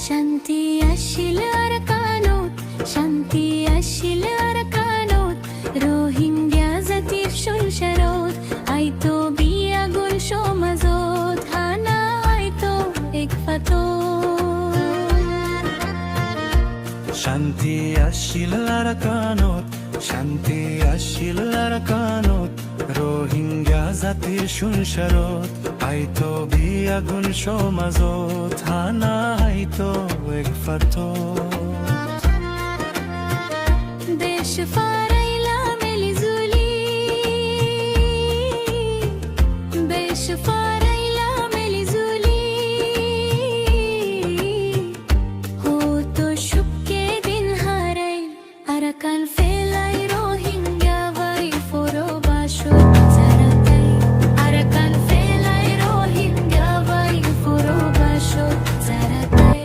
শান্তি আসিল আর কানত, শান্তি আসিল আর কানত, রোহিঙ্গা জাতির সংসারত আইতো বিয়াগুল সমাজত, হানা আইতো এক ফাতত। শান্তি আসিল আর কানত, শান্তি আসিল আর কানত, রোহিঙ্গা জাতির সংসারত আইতো বিয়াগুল সমাজত, হানা আইতো এক ফাতত। দেশ ফারাইলা মেলিজুলি, দেশ ফারাইলা মেলিজুলি, হতো সুখে দিন হারাই আরাকান ফেলাই রোহিঙ্গা বাই ফোরো বাসত জারাতাই, আরাকান ফেলাই রোহিঙ্গা বাই ফোরো বাসত জারাতাই।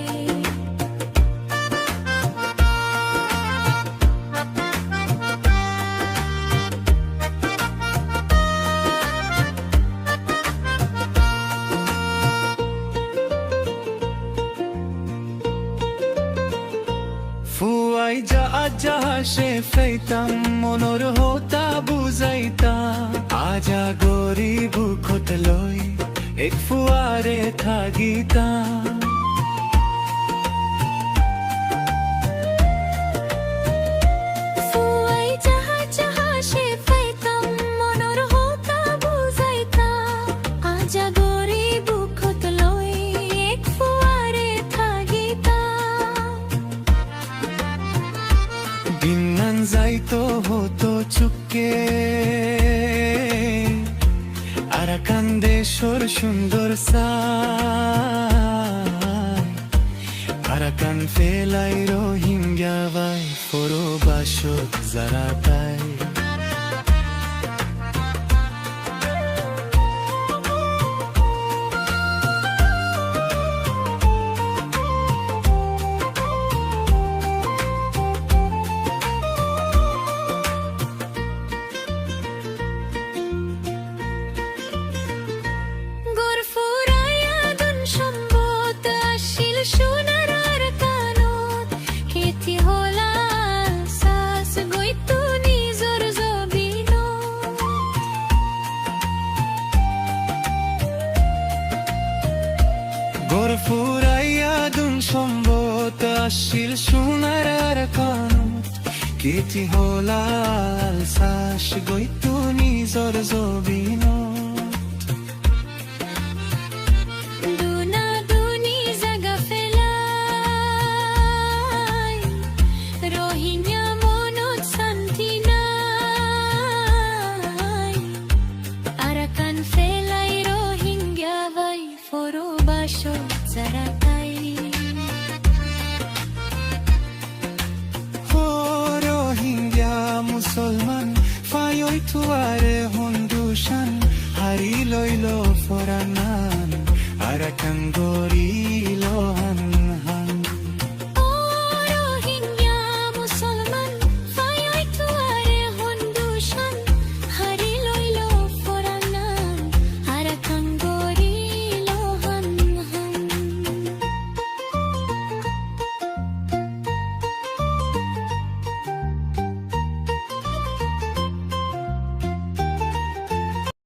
ফুয়াই যা আজা সে ফেইতাম মনোর হতা বুঝাইতা, আজা গরিব খত লই এক ফুয়ারে থাকিতা। ফুয়াই যাহা যাহা সে পাইতাম মনোর হতা বুঝাইতা, আজা গরিব খত লই এক ফুয়ারে থাকিতা। দিনান যাইতো হতো চুপকে আরাকান দেশর সুন্দর সাই, আরাকান ফেলাই রোহিঙ্গা বাই ফোরো বাসত জারাতাই। গরফুরাইয়া দুন সম্বত আসিল সোনার আর কানত, খেতি হলা সাস গইতো নিজর জবিনত। গোর ফুরাইয়া দুন সম্বত আসিল সোনার আর কানত, কেতি হলাল সাস গইতো নিজর জবিনত। দুনা দুনি জাগা ফেলাই রোহিঙ্গা মনত শান্তি নাই, আরাকান ফেলাই রোহিঙ্গা বাই ফোরো বাসত জারাতাই। ও রোহিঙ্গা মুসলমান ফায়ই তুয়ারে হুন্দুশান, হারি লইল ফরান